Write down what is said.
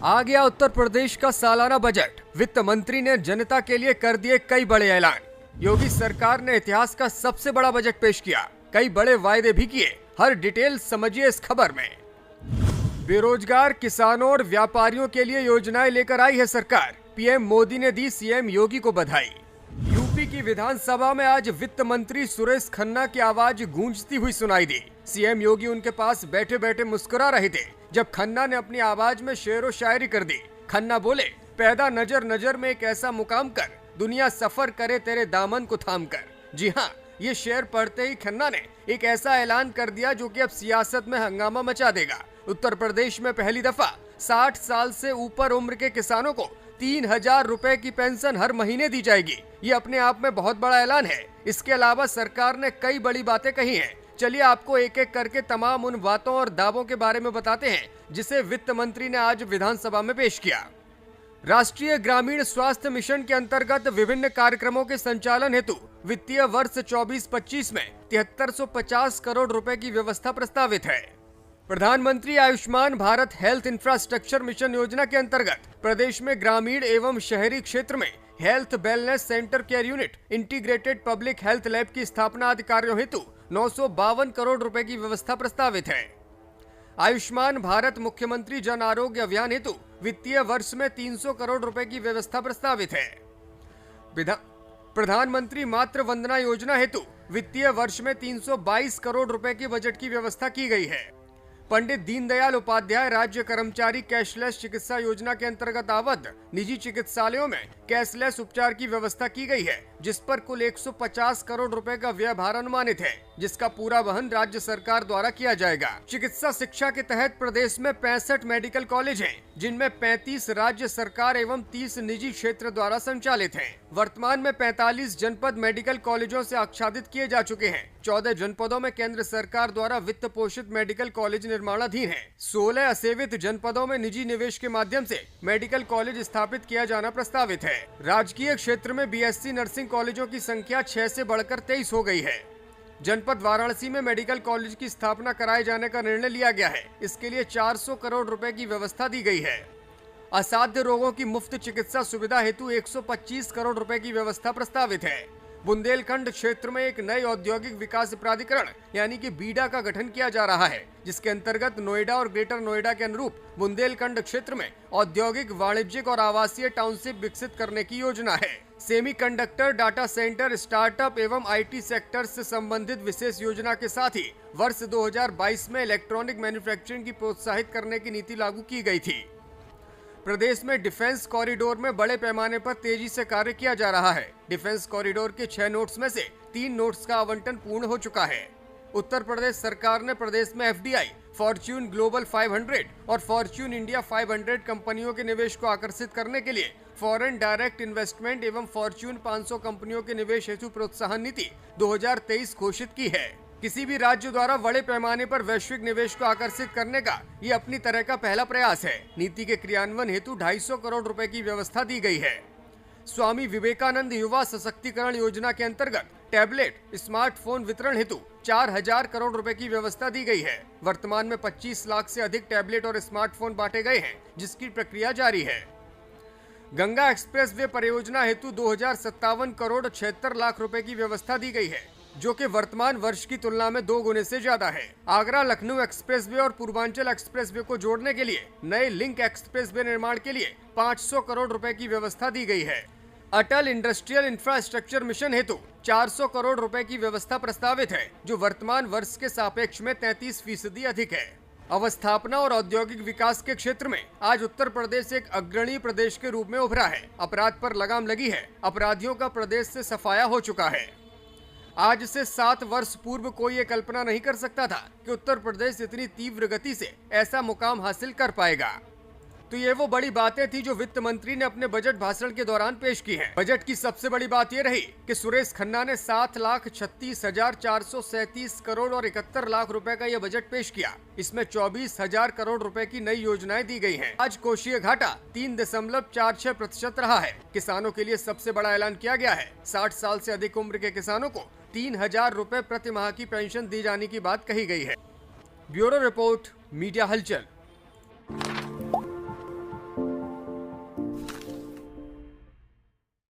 आ गया उत्तर प्रदेश का सालाना बजट। वित्त मंत्री ने जनता के लिए कर दिए कई बड़े ऐलान। योगी सरकार ने इतिहास का सबसे बड़ा बजट पेश किया, कई बड़े वायदे भी किए। हर डिटेल समझिए इस खबर में। बेरोजगार किसानों और व्यापारियों के लिए योजनाएं लेकर आई है सरकार। पीएम मोदी ने दी सीएम योगी को बधाई। यूपी की विधानसभा में आज वित्त मंत्री सुरेश खन्ना की आवाज गूंजती हुई सुनाई दी। सीएम योगी उनके पास बैठे बैठे मुस्कुरा रहे थे जब खन्ना ने अपनी आवाज में शेरो शायरी कर दी। खन्ना बोले, पैदा नजर नजर में एक ऐसा मुकाम कर, दुनिया सफर करे तेरे दामन को थाम कर। जी हाँ, ये शेर पढ़ते ही खन्ना ने एक ऐसा ऐलान कर दिया जो कि अब सियासत में हंगामा मचा देगा। उत्तर प्रदेश में पहली दफा 60 साल से ऊपर उम्र के किसानों को 3000 रुपए की पेंशन हर महीने दी जाएगी। ये अपने आप में बहुत बड़ा ऐलान है। इसके अलावा सरकार ने कई बड़ी बातें कही हैं। चलिए आपको एक एक करके तमाम उन बातों और दावों के बारे में बताते हैं जिसे वित्त मंत्री ने आज विधानसभा में पेश किया। राष्ट्रीय ग्रामीण स्वास्थ्य मिशन के अंतर्गत विभिन्न कार्यक्रमों के संचालन हेतु वित्तीय वर्ष 24-25 में 7350 करोड़ रुपए की व्यवस्था प्रस्तावित है। प्रधानमंत्री Ayushman Bharat health infrastructure mission योजना के अंतर्गत प्रदेश में ग्रामीण एवं शहरी क्षेत्र में health wellness centre care unit, integrated public health lab की स्थापना आदि कार्यों हेतु 952 करोड़ रुपए की व्यवस्था प्रस्तावित है। आयुष्मान भारत मुख्यमंत्री जन आरोग्य अभियान हेतु वित्तीय वर्ष में 300 करोड़ रुपए की व्यवस्था प्रस्तावित है। प्रधानमंत्री मातृ वंदना योजना हेतु वित्तीय वर्ष में 322 करोड़ रुपए की बजट की व्यवस्था की गई है। पंडित दीनदयाल उपाध्याय राज्य कर्मचारी कैशलेस चिकित्सा योजना के अंतर्गत आबद्ध निजी चिकित्सालयों में कैशलेस उपचार की व्यवस्था की गई है, जिस पर कुल 150 करोड़ रुपए का व्यय भार अनुमानित है, जिसका पूरा वहन राज्य सरकार द्वारा किया जाएगा। चिकित्सा शिक्षा के तहत प्रदेश में 65 मेडिकल कॉलेज हैं, जिनमें 35 राज्य सरकार एवं 30 निजी क्षेत्र द्वारा संचालित हैं। वर्तमान में 45 जनपद मेडिकल कॉलेजों से आच्छादित किए जा चुके हैं। 14 जनपदों में केंद्र सरकार द्वारा वित्त पोषित मेडिकल कॉलेज निर्माणाधीन है। 16 असेवित जनपदों में निजी निवेश के माध्यम से मेडिकल कॉलेज स्थापित किया जाना प्रस्तावित है। राजकीय क्षेत्र में बीएससी नर्सिंग कॉलेजों की संख्या 6 से बढ़कर 23 हो गई है। जनपद वाराणसी में मेडिकल कॉलेज की स्थापना कराए जाने का निर्णय लिया गया है। इसके लिए 400 करोड़ रुपए की व्यवस्था दी गई है। असाध्य रोगों की मुफ्त चिकित्सा सुविधा हेतु 125 करोड़ रुपए की व्यवस्था प्रस्तावित है। बुंदेलखंड क्षेत्र में एक नई औद्योगिक विकास प्राधिकरण यानी कि बीडा का गठन किया जा रहा है, जिसके अंतर्गत नोएडा और ग्रेटर नोएडा के अनुरूप बुंदेलखंड क्षेत्र में औद्योगिक, वाणिज्यिक और आवासीय टाउनशिप विकसित करने की योजना है। सेमीकंडक्टर, डाटा सेंटर, स्टार्टअप एवं आईटी सेक्टर से संबंधित विशेष योजना के साथ ही वर्ष 2022 में इलेक्ट्रॉनिक मैन्युफैक्चरिंग की प्रोत्साहित करने की नीति लागू की गई थी। प्रदेश में डिफेंस कॉरिडोर में बड़े पैमाने पर तेजी से कार्य किया जा रहा है। डिफेंस कॉरिडोर के 6 नोड्स में से 3 नोड्स का आवंटन पूर्ण हो चुका है। उत्तर प्रदेश सरकार ने प्रदेश में एफडीआई, फॉर्च्यून ग्लोबल 500 और फॉर्च्यून इंडिया 500 कंपनियों के निवेश को आकर्षित करने के लिए फॉरेन डायरेक्ट इन्वेस्टमेंट एवं फॉर्च्यून 500 कंपनियों के निवेश हेतु प्रोत्साहन नीति 2023 घोषित की है। किसी भी राज्य द्वारा बड़े पैमाने पर वैश्विक निवेश को आकर्षित करने का ये अपनी तरह का पहला प्रयास है। नीति के क्रियान्वयन हेतु 250 करोड़ रुपए की व्यवस्था दी गई है। स्वामी विवेकानंद युवा सशक्तिकरण योजना के अंतर्गत टैबलेट, स्मार्टफोन वितरण हेतु 4000 करोड़ रुपए की व्यवस्था दी गई है। वर्तमान में 25 लाख से अधिक टैबलेट और स्मार्टफोन बांटे गए हैं, जिसकी प्रक्रिया जारी है। गंगा एक्सप्रेस वे परियोजना हेतु 2057 करोड़ 76 लाख रुपए की व्यवस्था दी गई है, जो कि वर्तमान वर्ष की तुलना में 2 गुने से ज्यादा है। आगरा लखनऊ एक्सप्रेसवे और पूर्वांचल एक्सप्रेसवे को जोड़ने के लिए नए लिंक एक्सप्रेसवे निर्माण के लिए 500 करोड़ रुपए की व्यवस्था दी गई है। अटल इंडस्ट्रियल इंफ्रास्ट्रक्चर मिशन हेतु 400 करोड़ रुपए की व्यवस्था प्रस्तावित है, जो वर्तमान वर्ष के सापेक्ष में 33% अधिक है। अवस्थापना और औद्योगिक विकास के क्षेत्र में आज उत्तर प्रदेश एक अग्रणी प्रदेश के रूप में उभरा है। अपराध पर लगाम लगी है। अपराधियों का प्रदेश से सफाया हो चुका है। आज से 7 वर्ष पूर्व कोई ये कल्पना नहीं कर सकता था कि उत्तर प्रदेश इतनी तीव्र गति से ऐसा मुकाम हासिल कर पाएगा। तो ये वो बड़ी बातें थी जो वित्त मंत्री ने अपने बजट भाषण के दौरान पेश की हैं। बजट की सबसे बड़ी बात ये रही कि सुरेश खन्ना ने 7,36,437 करोड़ और 71 लाख रुपए का यह बजट पेश किया। इसमें 24,000 करोड़ रुपए की नई योजनाएं दी गई हैं। आज कोषीय घाटा 3.46% रहा है। किसानों के लिए सबसे बड़ा ऐलान किया गया है। 60 साल से अधिक उम्र के किसानों को 3,000 रुपए प्रति माह की पेंशन दी जाने की बात कही गई है। ब्यूरो रिपोर्ट, मीडिया हलचल।